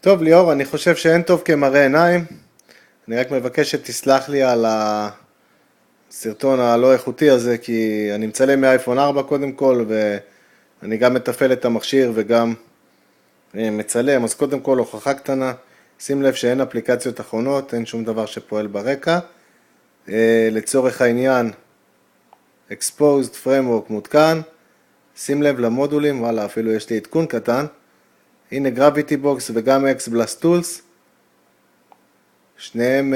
טוב ליאור, אני חושב שאין טוב כמראה עיניים. אני רק מבקש שתסלח לי על הסרטון הלא איכותי הזה, כי אני מצלם מאייפון 4 קודם כל, ואני גם מתפעל את המכשיר וגם מצלם. אז קודם כל הוכחה קטנה, שים לב שאין אפליקציות אחרונות, אין שום דבר שפועל ברקע. לצורך העניין, Exposed Framework מותקן, שים לב למודולים, וואלה אפילו יש לי עדכון קטן. הנה Gravity Box וגם XBlast Tools, שניהם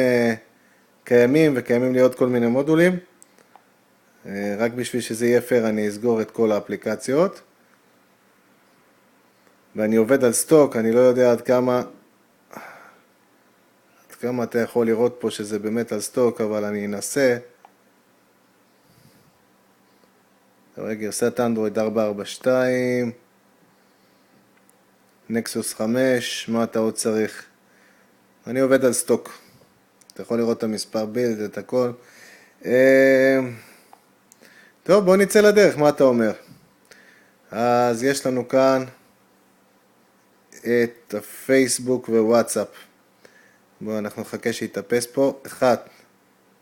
קיימים וקיימים לי עוד כל מיני מודולים. רק בשביל שזה יהיה פייר אני אסגור את כל האפליקציות. ואני עובד על סטוק, אני לא יודע עד כמה אתה יכול לראות פה שזה באמת על סטוק, אבל אני אנסה. רגע, גרסת אנדרואיד 442, נקסוס 5, מה אתה עוד צריך? אני עובד על סטוק. אתה יכול לראות את המספר בילד, את הכל. טוב, בוא נצא לדרך, מה אתה אומר? אז יש לנו כאן את הפייסבוק ווואטסאפ. בואו אנחנו נחכה שיתאפס פה. 1,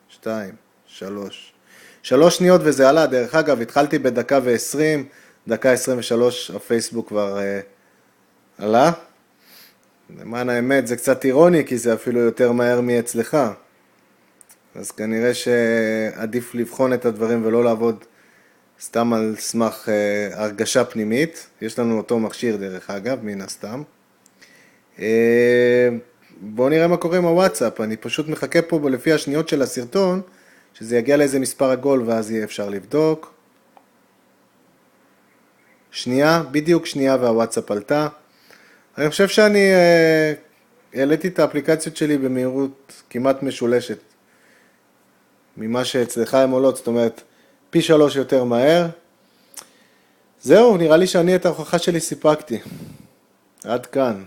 2, 3. 3 שניות וזה עלה. דרך אגב, התחלתי בדקה ו-20, דקה 23 הפייסבוק כבר עלה. למען האמת זה קצת אירוני, כי זה אפילו יותר מהר מאצלך. אז כנראה שעדיף לבחון את הדברים ולא לעבוד סתם על סמך הרגשה פנימית. יש לנו אותו מכשיר דרך אגב, מן הסתם. בואו נראה מה קורה עם הוואטסאפ. אני פשוט מחכה פה לפי השניות של הסרטון, שזה יגיע לאיזה מספר עגול ואז יהיה אפשר לבדוק. שנייה, בדיוק שנייה והוואטסאפ עלתה. אני חושב שאני העליתי את האפליקציות שלי במהירות כמעט משולשת ממה שאצלך הם עולות, זאת אומרת פי 3 יותר מהר. זהו, נראה לי שאני את ההוכחה שלי סיפקתי. עד כאן.